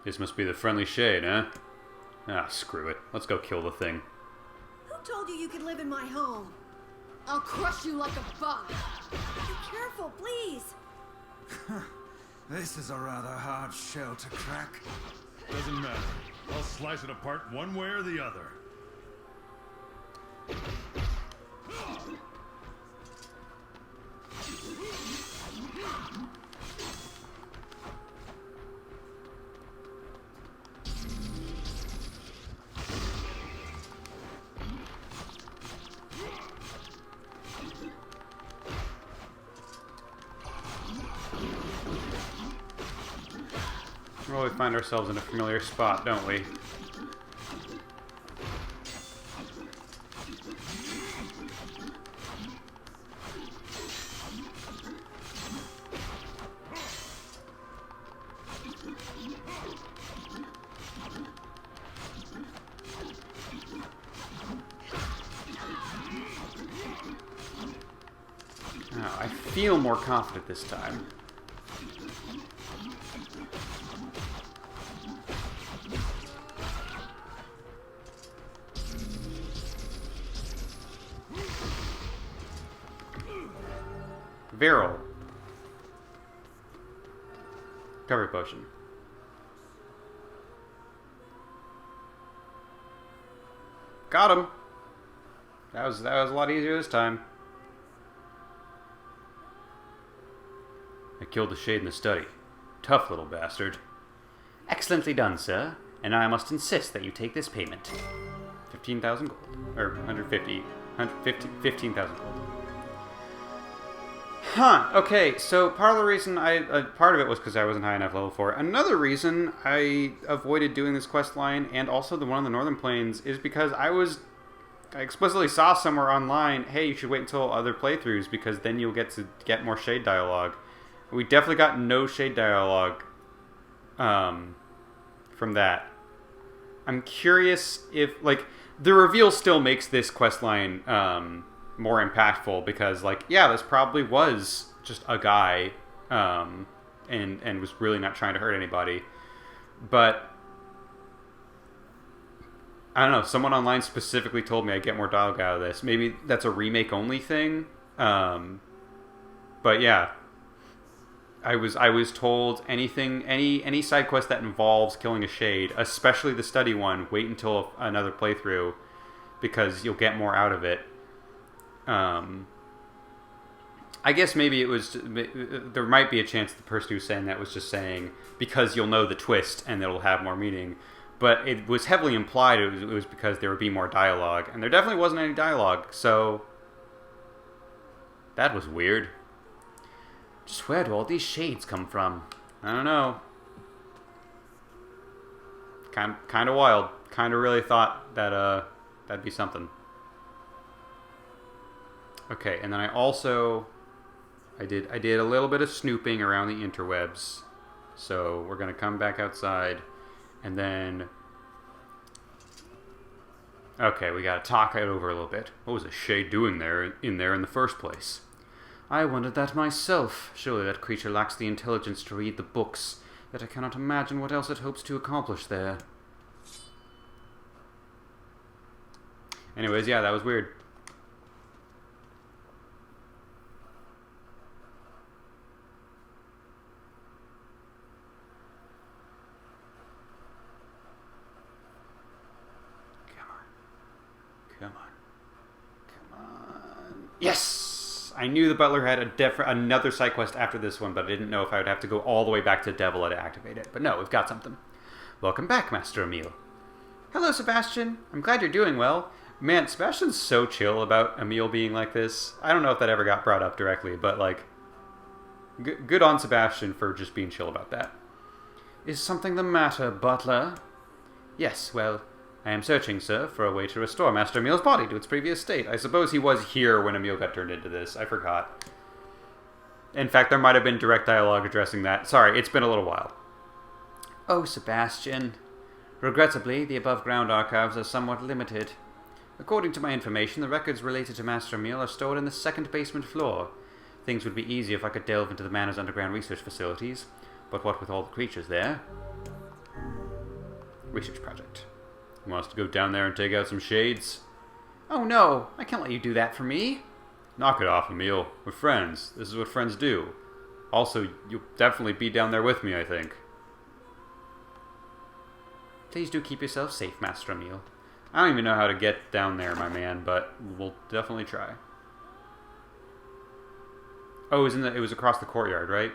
This must be the friendly shade, huh? Ah, screw it. Let's go kill the thing. Who told you could live in my home? I'll crush you like a bug. Be careful, please. This is a rather hard shell to crack. Doesn't matter. I'll slice it apart one way or the other. Well, we find ourselves in a familiar spot, don't we? Oh, I feel more confident this time. Viral. Recovery potion. Got him. That was a lot easier this time. I killed the shade in the study. Tough little bastard. Excellently done, sir. And now I must insist that you take this payment. 15,000 gold. Or 15,000 gold. Huh, okay, so part of the reason part of it was because I wasn't high enough level for it. Another reason I avoided doing this quest line, and also the one on the Northern Plains, is because I explicitly saw somewhere online, hey, you should wait until other playthroughs, because then you'll get more shade dialogue. We definitely got no shade dialogue from that. I'm curious if, like, the reveal still makes this quest line more impactful, because, like, yeah, this probably was just a guy and was really not trying to hurt anybody. But I don't know, someone online specifically told me I'd get more dialogue out of this. Maybe that's a remake only thing. But yeah, I was told any side quest that involves killing a shade, especially the study one, wait until another playthrough, because you'll get more out of it. I guess maybe it was, there might be a chance the person who was saying that was just saying because you'll know the twist and it'll have more meaning, but it was heavily implied it was because there would be more dialogue, and there definitely wasn't any dialogue, so that was weird. Just where do all these shades come from? I don't know. Kind of wild. Kind of really thought that that'd be something. Okay, and then I did a little bit of snooping around the interwebs. So we're gonna come back outside, and then okay, we gotta talk it over a little bit. What was a shade doing in there in the first place? I wondered that myself. Surely that creature lacks the intelligence to read the books, yet I cannot imagine what else it hopes to accomplish there. Anyways, yeah, that was weird. Come on. Yes! I knew the butler had another side quest after this one, but I didn't know if I would have to go all the way back to Devola to activate it. But no, we've got something. Welcome back, Master Emil. Hello, Sebastian. I'm glad you're doing well. Man, Sebastian's so chill about Emil being like this. I don't know if that ever got brought up directly, but, like, good on Sebastian for just being chill about that. Is something the matter, butler? Yes, well, I am searching, sir, for a way to restore Master Emil's body to its previous state. I suppose he was here when Emil got turned into this. I forgot. In fact, there might have been direct dialogue addressing that. Sorry, it's been a little while. Oh, Sebastian. Regrettably, the above-ground archives are somewhat limited. According to my information, the records related to Master Emil are stored in the second basement floor. Things would be easier if I could delve into the Manor's underground research facilities, but what with all the creatures there... Research project. You want us to go down there and take out some shades? Oh no, I can't let you do that for me. Knock it off, Emil. We're friends. This is what friends do. Also, you'll definitely be down there with me, I think. Please do keep yourself safe, Master Emil. I don't even know how to get down there, my man, but we'll definitely try. Oh, it was across the courtyard, right?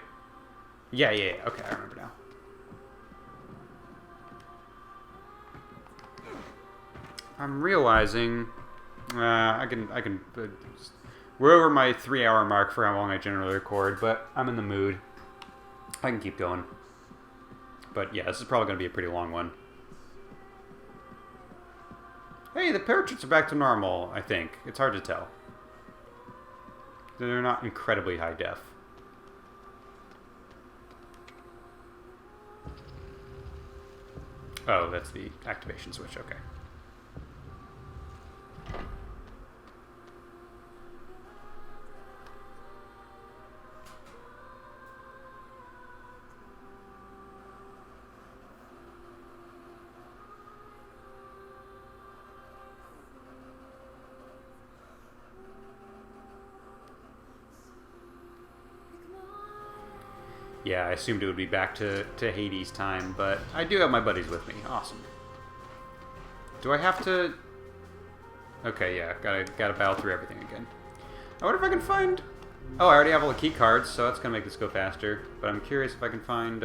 Yeah. Okay, I remember now. I'm realizing I can. We're over my 3-hour mark for how long I generally record, but I'm in the mood. I can keep going. But yeah, this is probably going to be a pretty long one. Hey, the portraits are back to normal, I think. It's hard to tell. They're not incredibly high def. Oh, that's the activation switch, okay. Yeah, I assumed it would be back to Hades time, but I do have my buddies with me. Awesome. Do I have to... Okay, yeah, gotta battle through everything again. I wonder if I can find... Oh, I already have all the key cards, so that's gonna make this go faster. But I'm curious if I can find,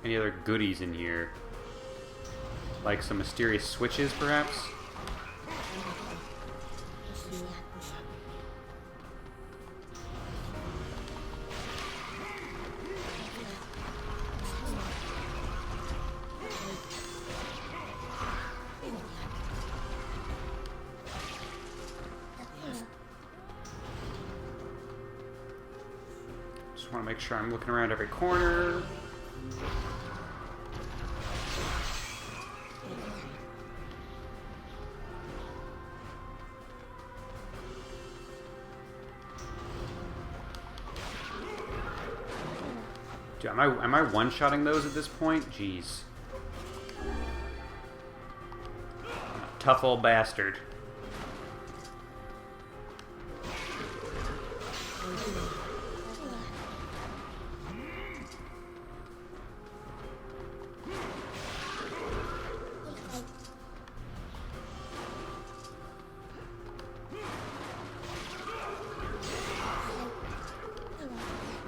any other goodies in here. Like some mysterious switches, perhaps? Just want to make sure I'm looking around every corner. Dude, am I one-shotting those at this point? Jeez. Tough old bastard.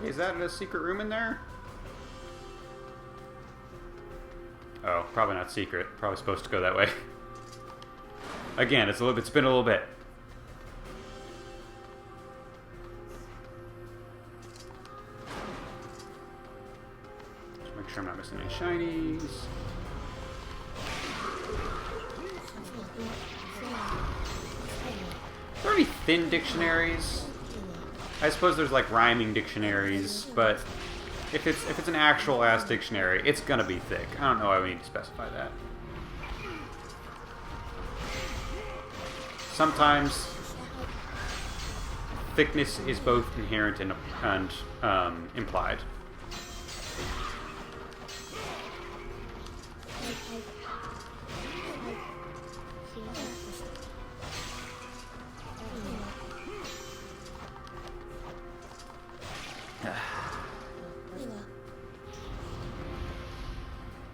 Is that a secret room in there? Oh, probably not secret. Probably supposed to go that way. Again, it's been a little bit. Just make sure I'm not missing any shinies. Are there any thin dictionaries? I suppose there's like rhyming dictionaries, but if it's an actual ass dictionary, it's gonna be thick. I don't know why we need to specify that. Sometimes thickness is both inherent and implied.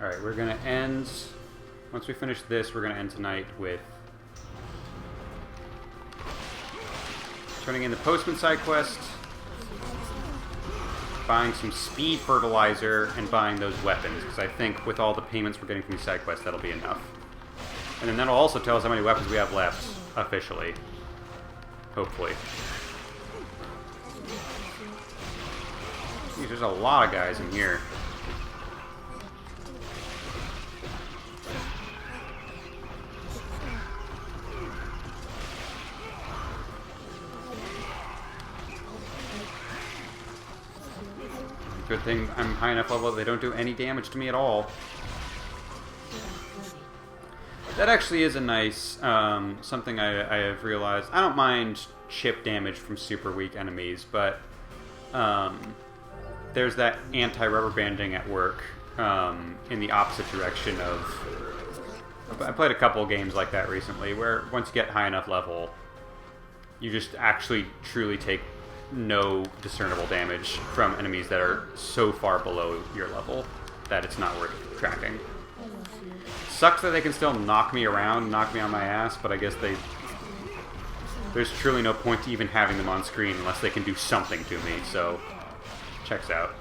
Alright, we're gonna end... Once we finish this, we're gonna end tonight with... turning in the Postman side quest, buying some speed fertilizer, and buying those weapons, because I think with all the payments we're getting from these side quests, that'll be enough. And then that'll also tell us how many weapons we have left, officially. Hopefully. Jeez, there's a lot of guys in here. Good thing I'm high enough level that they don't do any damage to me at all. That actually is a nice, something I have realized. I don't mind chip damage from super weak enemies, but there's that anti-rubber banding at work in the opposite direction of... I played a couple of games like that recently, where once you get high enough level, you just actually truly take no discernible damage from enemies that are so far below your level that it's not worth tracking. Sucks that they can still knock me around, knock me on my ass, but I guess there's truly no point to even having them on screen unless they can do something to me, so checks out.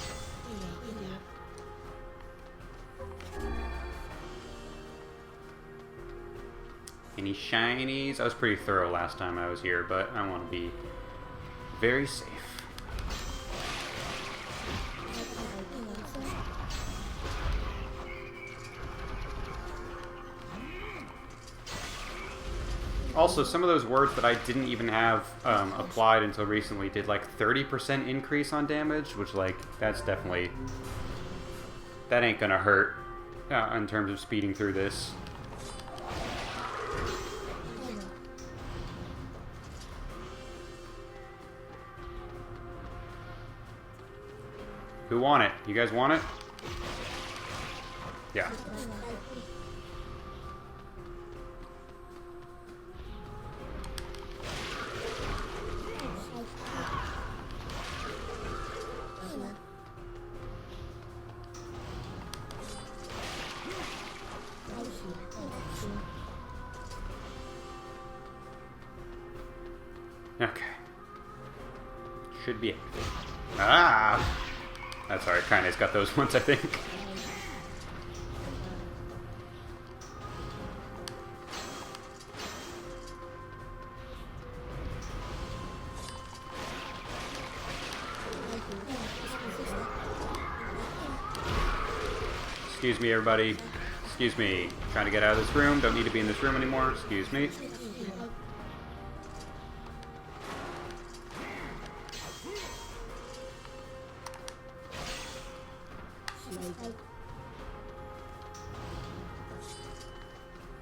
Any shinies? I was pretty thorough last time I was here, but I want to be very safe. Also, some of those words that I didn't even have applied until recently did like 30% increase on damage, which like, that's definitely... that ain't gonna hurt in terms of speeding through this. Who want it? You guys want it? Yeah. Okay. Should be active. Ah! That's alright, Kaine's got those ones, I think. Excuse me, everybody. Excuse me. Trying to get out of this room. Don't need to be in this room anymore. Excuse me.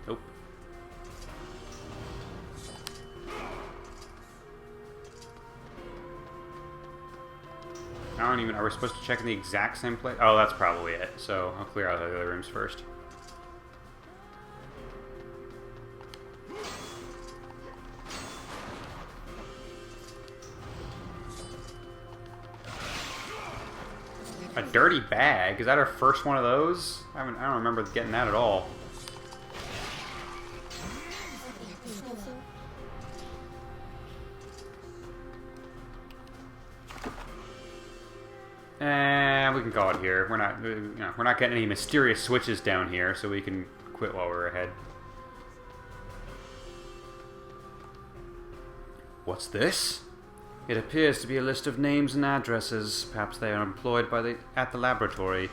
Nope. I don't even... Are we supposed to check in the exact same place? Oh, that's probably it. So I'll clear out the other rooms first. A dirty bag? Is that our first one of those? I don't remember getting that at all. We can call it here. We're not getting any mysterious switches down here, so we can quit while we're ahead. What's this? It appears to be a list of names and addresses. Perhaps they are employed at the laboratory.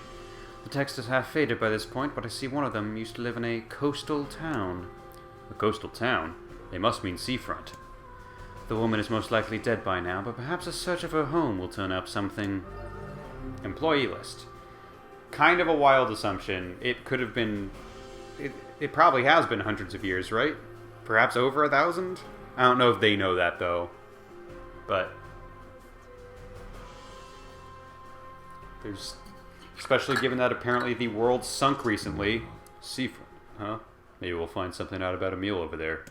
The text is half faded by this point, but I see one of them used to live in a coastal town. A coastal town? They must mean seafront. The woman is most likely dead by now, but perhaps a search of her home will turn up something. Employee list. Kind of a wild assumption. It could have been... It probably has been hundreds of years, right? Perhaps over 1,000? I don't know if they know that, though. But... there's... Especially given that apparently the world sunk recently. Seafront, huh? Maybe we'll find something out about Emil over there.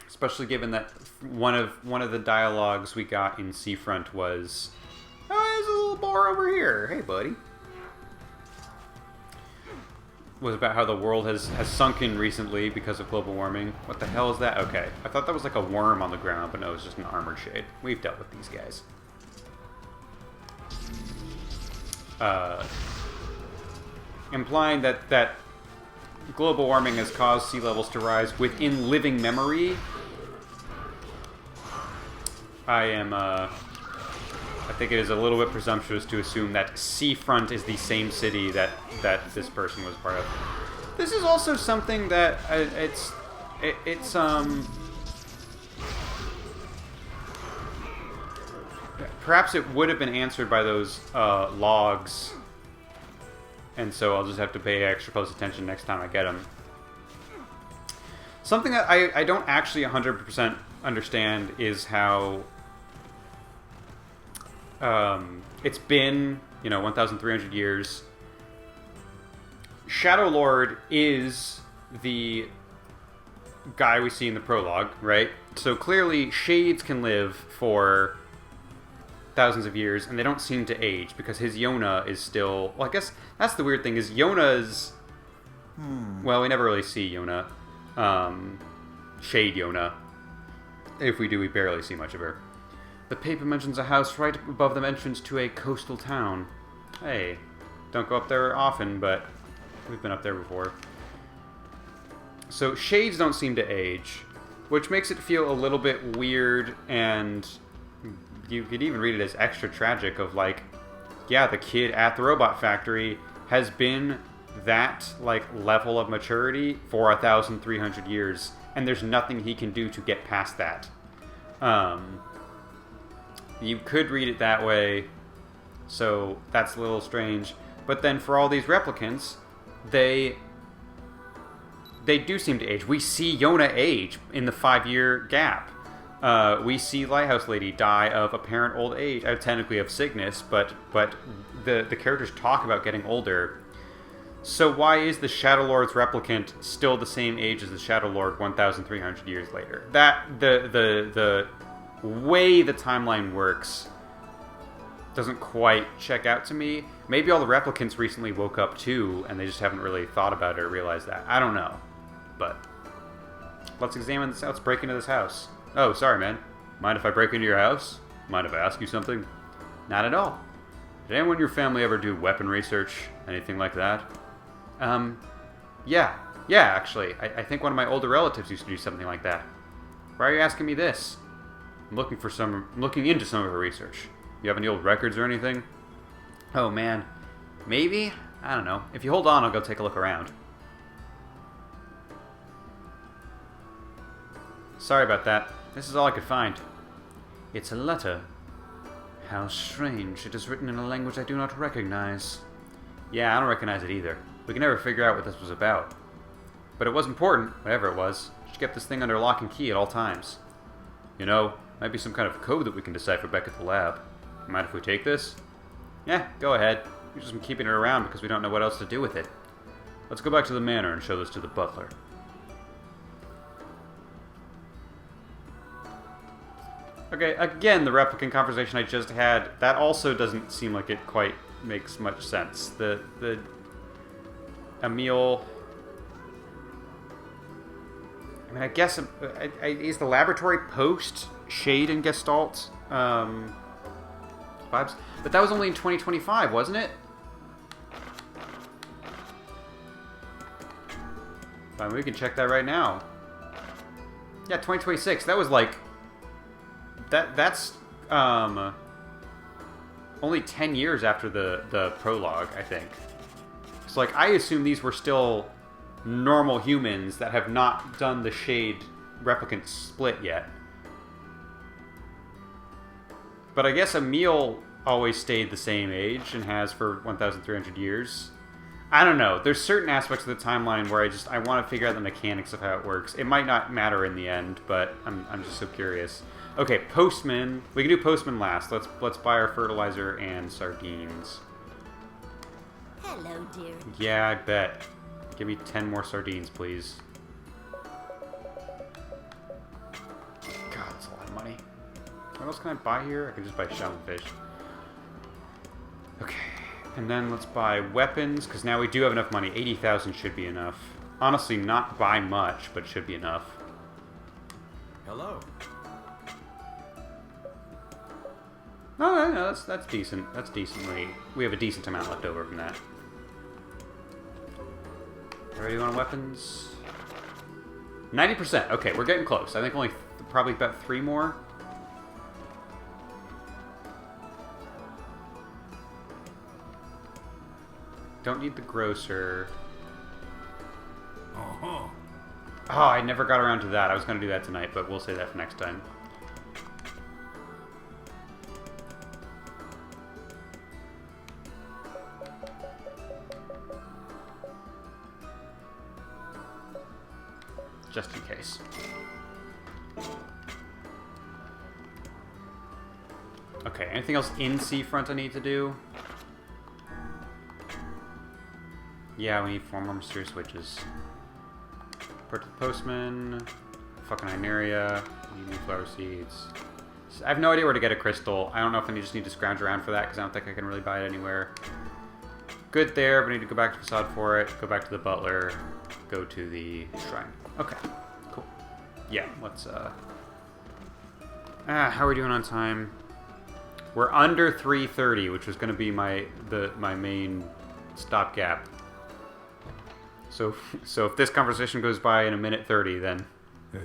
Especially given that one of the dialogues we got in Seafront was, "Oh, there's a little bar over here. Hey, buddy." Was about how the world has sunken recently because of global warming. What the hell is that? Okay, I thought that was like a worm on the ground, but no, it's just an armored shade. We've dealt with these guys. Implying that global warming has caused sea levels to rise within living memory. I think it is a little bit presumptuous to assume that Seafront is the same city that this person was part of. This is also something that perhaps it would have been answered by those logs, and so I'll just have to pay extra close attention next time I get them. Something that I don't actually 100% understand is how it's been, 1,300 years. Shadowlord is the guy we see in the prologue, right? So clearly shades can live for thousands of years, and they don't seem to age because his Yonah is still... Well, I guess that's the weird thing, is Yonah's... Well, we never really see Yonah. Shade Yonah. If we do, we barely see much of her. The paper mentions a house right above the entrance to a coastal town. Hey, don't go up there often, but we've been up there before. So shades don't seem to age, which makes it feel a little bit weird, and you could even read it as extra tragic of like, yeah, the kid at the robot factory has been that like level of maturity for 1,300 years, and there's nothing he can do to get past that. You could read it that way, so that's a little strange. But then for all these replicants, they do seem to age. We see Yonah age in the 5-year gap. We see Lighthouse Lady die of apparent old age, technically of sickness, but the characters talk about getting older. So why is the Shadowlord's replicant still the same age as the Shadowlord 1,300 years later? That the way the timeline works doesn't quite check out to me. Maybe all the replicants recently woke up too, and they just haven't really thought about it or realized that. I don't know. But let's examine this. Let's break into this house. Oh, sorry, man. Mind if I break into your house? Mind if I ask you something? Not at all. Did anyone in your family ever do weapon research? Anything like that? Yeah, actually. I think one of my older relatives used to do something like that. Why are you asking me this? I'm looking into some of her research. You have any old records or anything? Oh, man. Maybe? I don't know. If you hold on, I'll go take a look around. Sorry about that. This is all I could find. It's a letter. How strange. It is written in a language I do not recognize. Yeah, I don't recognize it either. We can never figure out what this was about. But it was important, whatever it was. She kept this thing under lock and key at all times. Might be some kind of code that we can decipher back at the lab. Mind if we take this? Yeah, go ahead. We've just been keeping it around because we don't know what else to do with it. Let's go back to the manor and show this to the butler. Okay, again, the replicant conversation I just had, that also doesn't seem like it quite makes much sense. The Emil... I mean, I guess... is the laboratory post Shade and Gestalt vibes? But that was only in 2025, wasn't it? Fine, we can check that right now. Yeah, 2026. That was like... That's only 10 years after the prologue, I think. So, like, I assume these were still normal humans that have not done the Shade replicant split yet. But I guess Emil always stayed the same age and has for 1,300 years. I don't know. There's certain aspects of the timeline where I want to figure out the mechanics of how it works. It might not matter in the end, but I'm just so curious. Okay, postman. We can do postman last. Let's buy our fertilizer and sardines. Hello, dear. Yeah, I bet. Give me 10 more sardines, please. God, that's a lot of money. What else can I buy here? I can just buy shellfish. Okay, and then let's buy weapons, because now we do have enough money. 80,000 should be enough. Honestly, not by much, but should be enough. Hello. No, that's decent. That's decently... We have a decent amount left over from that. Ready on weapons? 90%. Okay, we're getting close. I think only probably about 3 more. Don't need the grocer. Uh-huh. Oh, I never got around to that. I was going to do that tonight, but we'll say that for next time. just in case. Okay, anything else in Seafront I need to do? Yeah, we need 4 more mysterious witches. Report to the postman. Fucking Ineria. Need new flower seeds. I have no idea where to get a crystal. I don't know if I just need to scrounge around for that, because I don't think I can really buy it anywhere. Good there, but I need to go back to Facade for it. Go back to the butler. Go to the shrine. Okay, cool. Yeah, let's, how are we doing on time? We're under 3:30, which was going to be my main stopgap. So if this conversation goes by in 1:30, then Hey.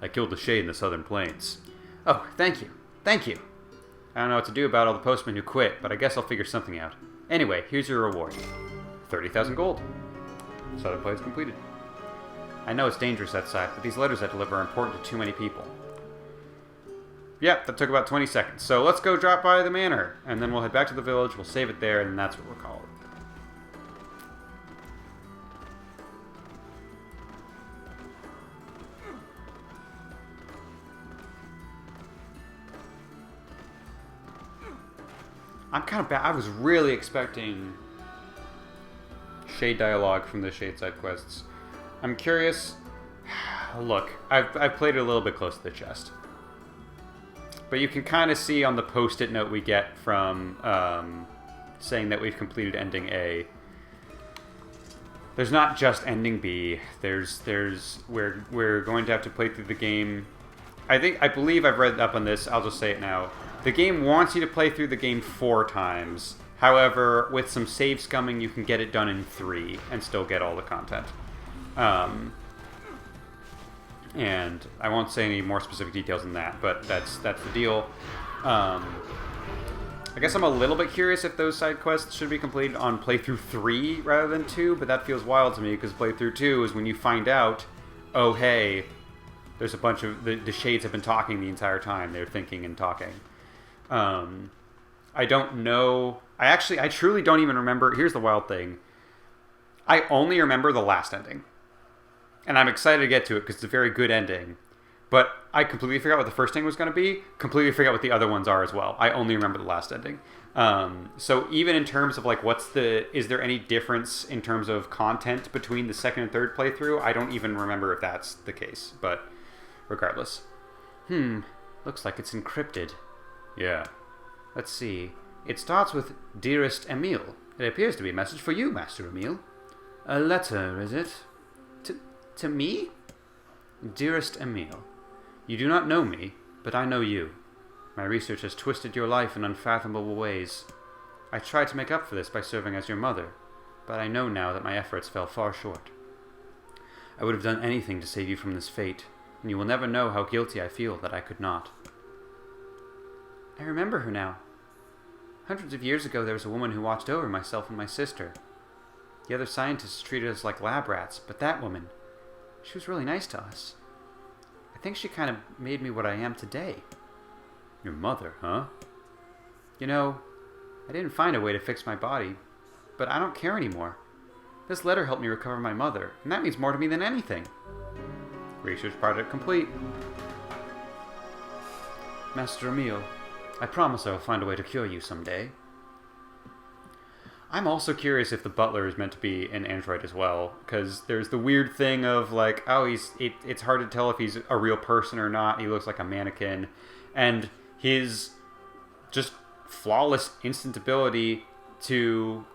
I killed the shade in the Southern Plains. Oh, thank you. Thank you. I don't know what to do about all the postmen who quit, but I guess I'll figure something out. Anyway, here's your reward. 30,000 gold. Southern Plains completed. I know it's dangerous outside, but these letters I deliver are important to too many people. Yep, that took about 20 seconds. So let's go drop by the manor, and then we'll head back to the village, we'll save it there, and that's what we'll call it. I'm kind of bad. I was really expecting Shade dialogue from the Shade side quests. I'm curious. Look, I've played it a little bit close to the chest. But you can kind of see on the post-it note we get from saying that we've completed ending A. There's not just ending B. We're going to have to play through the game. I believe I've read up on this. I'll just say it now. The game wants you to play through the game 4 times. However, with some save scumming, you can get it done in 3 and still get all the content. And I won't say any more specific details than that, but that's the deal. I guess I'm a little bit curious if those side quests should be completed on playthrough 3 rather than 2, but that feels wild to me because playthrough 2 is when you find out, oh hey, there's a bunch of the Shades have been talking the entire time. They're thinking and talking. I don't know. I truly don't even remember. Here's the wild thing. I only remember the last ending. And I'm excited to get to it because it's a very good ending. But I completely forgot what the first ending was going to be. Completely forgot what the other ones are as well. I only remember the last ending. So even in terms of like is there any difference in terms of content between the second and third playthrough? I don't even remember if that's the case. But regardless. Looks like it's encrypted. Yeah. Let's see. It starts with Dearest Emil. It appears to be a message for you, Master Emil. A letter, is it? To me? Dearest Emil, you do not know me, but I know you. My research has twisted your life in unfathomable ways. I tried to make up for this by serving as your mother, but I know now that my efforts fell far short. I would have done anything to save you from this fate, and you will never know how guilty I feel that I could not. I remember her now. Hundreds of years ago, there was a woman who watched over myself and my sister. The other scientists treated us like lab rats, but that woman, she was really nice to us. I think she kind of made me what I am today. Your mother, huh? You know, I didn't find a way to fix my body, but I don't care anymore. This letter helped me recover my mother, and that means more to me than anything. Research project complete. Master Emil, I promise I will find a way to cure you someday. I'm also curious if the butler is meant to be an android as well, because there's the weird thing of like, oh, it's hard to tell if he's a real person or not. He looks like a mannequin, and his just flawless instant ability to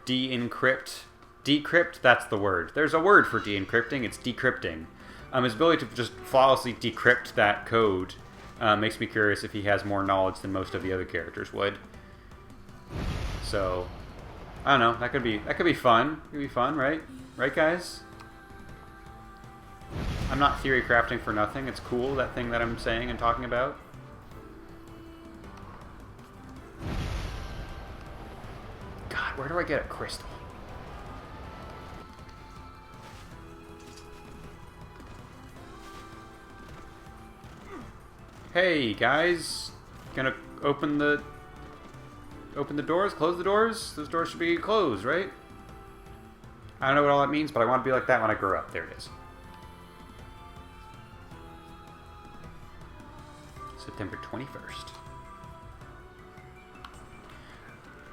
decrypt, that's the word. There's a word for de-encrypting, it's decrypting. His ability to just flawlessly decrypt that code makes me curious if he has more knowledge than most of the other characters would. So, I don't know, that could be fun. It could be fun, right? Right, guys? I'm not theory crafting for nothing. It's cool, that thing that I'm saying and talking about. God, where do I get a crystal? Hey guys, gonna open the doors, close the doors? Those doors should be closed, right? I don't know what all that means, but I want to be like that when I grow up. There it is. September 21st.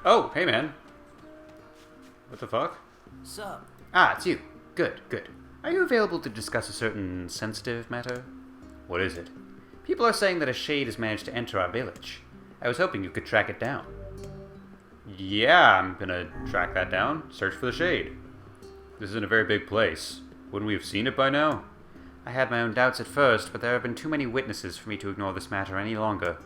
Oh, hey man. What the fuck? Sup? Ah, it's you. Good, good. Are you available to discuss a certain sensitive matter? What is it? People are saying that a shade has managed to enter our village. I was hoping you could track it down. Yeah, I'm gonna track that down. Search for the shade. This isn't a very big place. Wouldn't we have seen it by now? I had my own doubts at first, but there have been too many witnesses for me to ignore this matter any longer.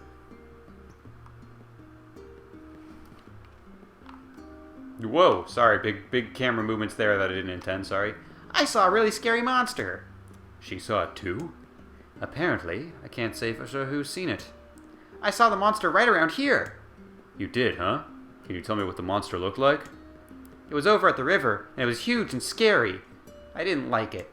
Whoa, sorry, big camera movements there that I didn't intend, sorry. I saw a really scary monster. She saw it too? Apparently. I can't say for sure who's seen it. I saw the monster right around here. You did, huh? Can you tell me what the monster looked like? It was over at the river, and it was huge and scary. I didn't like it.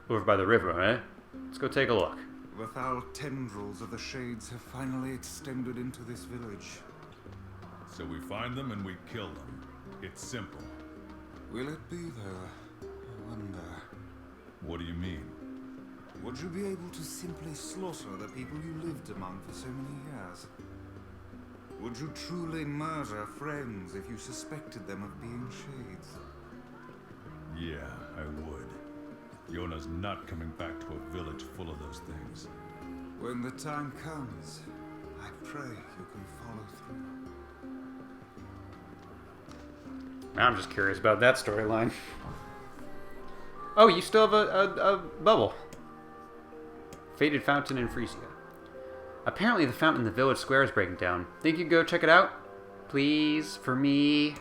Over by the river, eh? Let's go take a look. The foul tendrils of the shades have finally extended into this village. So we find them and we kill them. It's simple. Will it be, though? I wonder. What do you mean? Would you be able to simply slaughter the people you lived among for so many years? Would you truly murder friends if you suspected them of being shades? Yeah, I would. Yonah's not coming back to a village full of those things. When the time comes, I pray you can follow through. I'm just curious about that storyline. Oh, you still have a bubble. Faded fountain in Frisia. Apparently the fountain in the village square is breaking down. Think you could go check it out? Please, for me.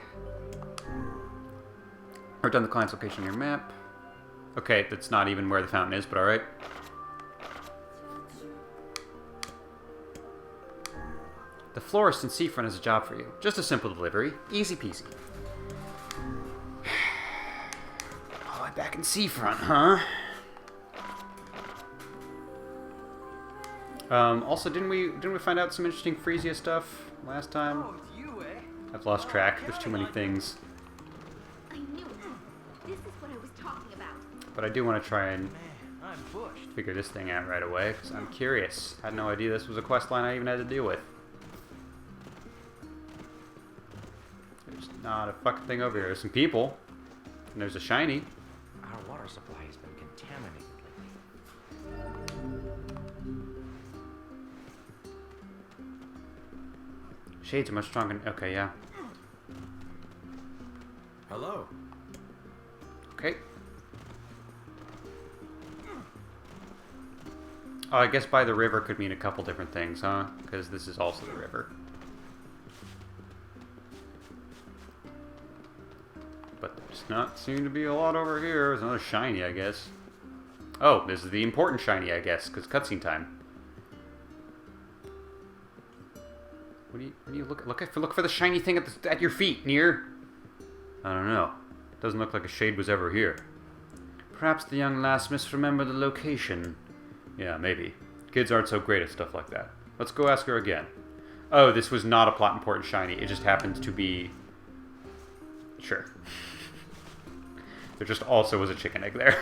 Or done the client's location on your map. Okay, that's not even where the fountain is, but alright. The florist in Seafront has a job for you. Just a simple delivery. Easy peasy. Oh, I'm back in Seafront, huh? Also, didn't we find out some interesting Frisia stuff last time? Oh, it's you, eh? I've lost track. There's too many things. I knew it. This is what I was talking about. But I do want to try and Man, I'm bushed. figure this thing out right away, because I'm curious. I had no idea this was a quest line I even had to deal with. There's not a fucking thing over here. There's some people. And there's a shiny. Our water supply has been contaminated Shades are much stronger. Okay, yeah. Hello. Okay. Oh, I guess by the river could mean a couple different things, huh? Because this is also the river. But there's not seem to be a lot over here. There's another shiny, I guess. Oh, this is the important shiny, I guess, because cutscene time. What do you look for the shiny thing at your feet, NieR? I don't know. Doesn't look like a shade was ever here. Perhaps the young lass misremembered the location. Yeah, maybe. Kids aren't so great at stuff like that. Let's go ask her again. Oh, this was not a plot important shiny. It just happens to be... Sure. There just also was a chicken egg there.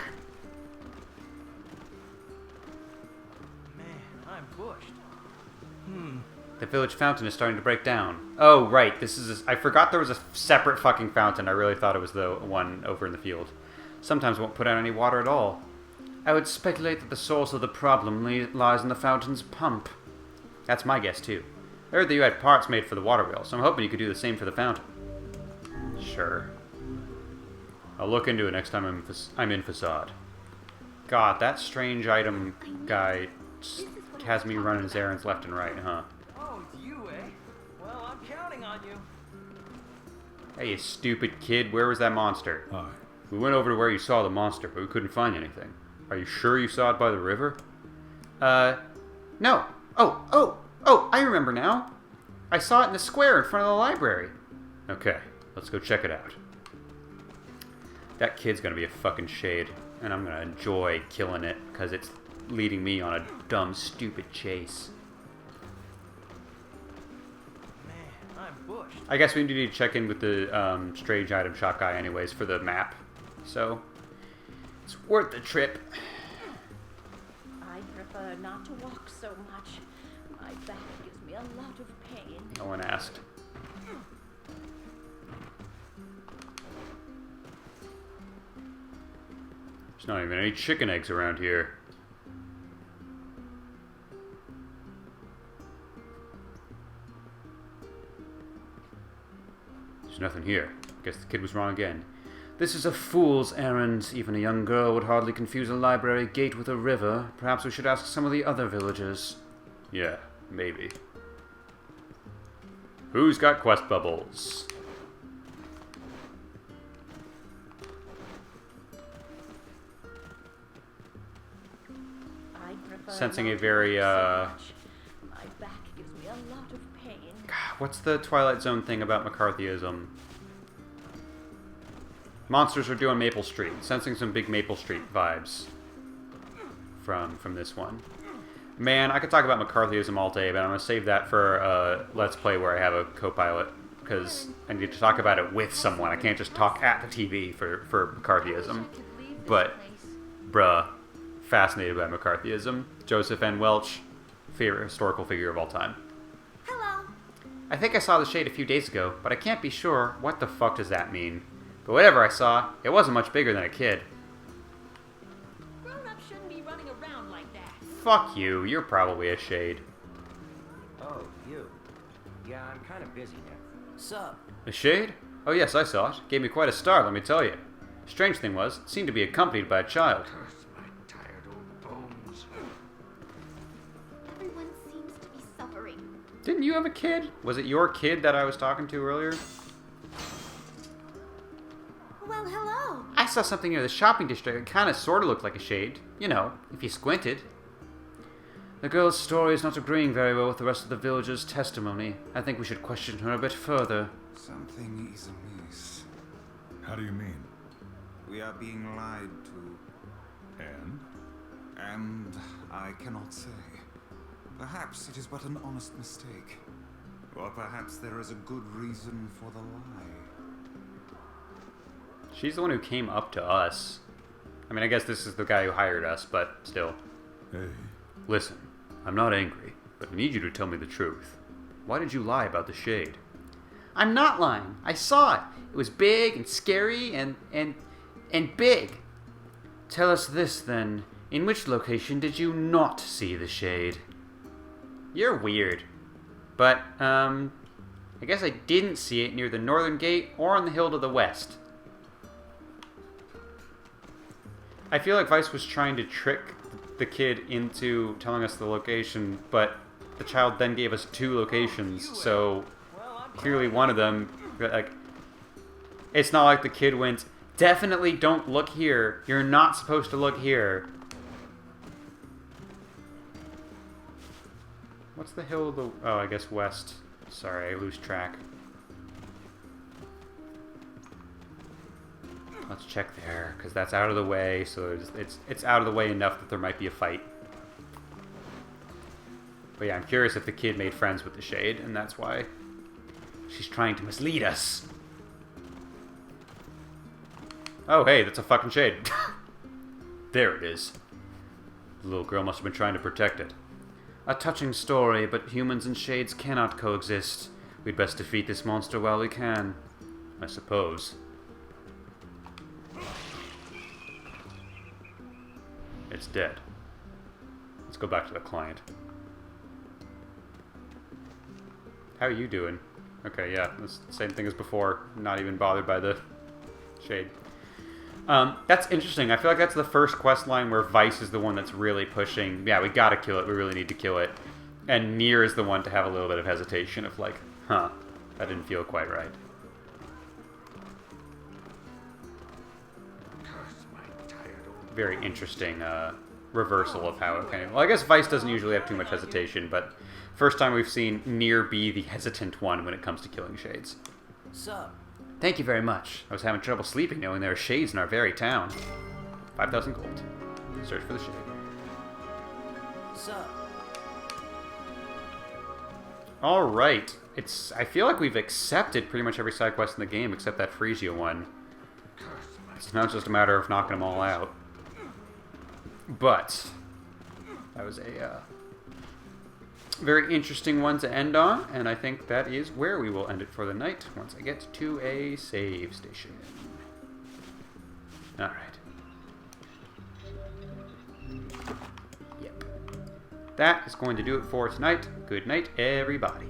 Man, I'm bushed. The village fountain is starting to break down. Oh, right. This is... I forgot there was a separate fucking fountain. I really thought it was the one over in the field. Sometimes won't put out any water at all. I would speculate that the source of the problem lies in the fountain's pump. That's my guess, too. I heard that you had parts made for the water wheel, so I'm hoping you could do the same for the fountain. Sure. I'll look into it next time I'm in Facade. God, that strange item guy has me running his errands left and right, huh? Oh, it's you, eh? Well, I'm counting on you. Hey, you stupid kid, where was that monster? Hi. We went over to where you saw the monster, but we couldn't find anything. Are you sure you saw it by the river? No. Oh, I remember now. I saw it in the square in front of the library. Okay, let's go check it out. That kid's gonna be a fucking shade, and I'm gonna enjoy killing it, because it's leading me on a dumb, stupid chase. Man, I'm bushed. I guess we need to check in with the strange item shop guy anyways for the map. so it's worth the trip. I prefer not to walk so much. My back gives me a lot of pain. No one asked. There's not even any chicken eggs around here. There's nothing here. Guess the kid was wrong again. This is a fool's errand. Even a young girl would hardly confuse a library gate with a river. Perhaps we should ask some of the other villagers. Yeah, maybe. Who's got quest bubbles? I prefer Sensing a not to very, walk so much. My back gives me a lot of pain. What's the Twilight Zone thing about McCarthyism? Monsters are doing Maple Street. Sensing some big Maple Street vibes from this one. Man, I could talk about McCarthyism all day, but I'm going to save that for a Let's Play where I have a co-pilot, because I need to talk about it with someone. I can't just talk at the TV for McCarthyism. But, bruh, fascinated by McCarthyism. Joseph N. Welch, favorite historical figure of all time. Hello. I think I saw the shade a few days ago, but I can't be sure. What the fuck does that mean? But whatever I saw, it wasn't much bigger than a kid. Grown-ups shouldn't be running around like that. Fuck you, you're probably a shade. Oh, you. Yeah, I'm kind of busy now. Sup? A shade? Oh yes, I saw it. Gave me quite a start, let me tell you. Strange thing was, it seemed to be accompanied by a child. My tired old bones. Everyone seems to be suffering. Didn't you have a kid? Was it your kid that I was talking to earlier? Well, hello. I saw something near the shopping district that kind of sort of looked like a shade. You know, if you squinted. The girl's story is not agreeing very well with the rest of the villagers' testimony. I think we should question her a bit further. Something is amiss. How do you mean? We are being lied to, And? and I cannot say. Perhaps it is but an honest mistake. Or perhaps there is a good reason for the lie. She's the one who came up to us. I mean, I guess this is the guy who hired us, but still. Hey, Listen, I'm not angry, but I need you to tell me the truth. Why did you lie about the shade? I'm not lying. I saw it. It was big and scary and big. Tell us this then. In which location did you not see the shade? You're weird. But, I guess I didn't see it near the northern gate or on the hill to the west. I feel like Weiss was trying to trick the kid into telling us the location, but the child then gave us two locations, so clearly one of them, like, it's not like the kid went, definitely don't look here, you're not supposed to look here. What's the hill of the, oh, I guess west. Sorry, I lose track. Let's check there, because that's out of the way, so it's out of the way enough that there might be a fight. But yeah, I'm curious if the kid made friends with the Shade, and that's why she's trying to mislead us. Oh, hey, that's a fucking Shade. There it is. The little girl must have been trying to protect it. A touching story, but humans and Shades cannot coexist. We'd best defeat this monster while we can, I suppose. It's dead. Let's go back to the client. How are you doing? Okay, yeah, it's the same thing as before. Not even bothered by the Shade. That's interesting. I feel like that's the first quest line where Weiss is the one that's really pushing, yeah, we gotta kill it, we really need to kill it. And NieR is the one to have a little bit of hesitation of like, huh, that didn't feel quite right. Very interesting reversal of how it kind of... Well, I guess Weiss doesn't usually have too much hesitation, but first time we've seen NieR be the hesitant one when it comes to killing Shades. Sup? Thank you very much. I was having trouble sleeping knowing there are Shades in our very town. 5,000 gold. Search for the Shade. Sup? Alright. I feel like we've accepted pretty much every side quest in the game except that Frisia one. It's not just a matter of knocking them all out. But that was a very interesting one to end on, and I think that is where we will end it for the night once I get to a save station. Alright. Yep. That is going to do it for tonight. Good night, everybody.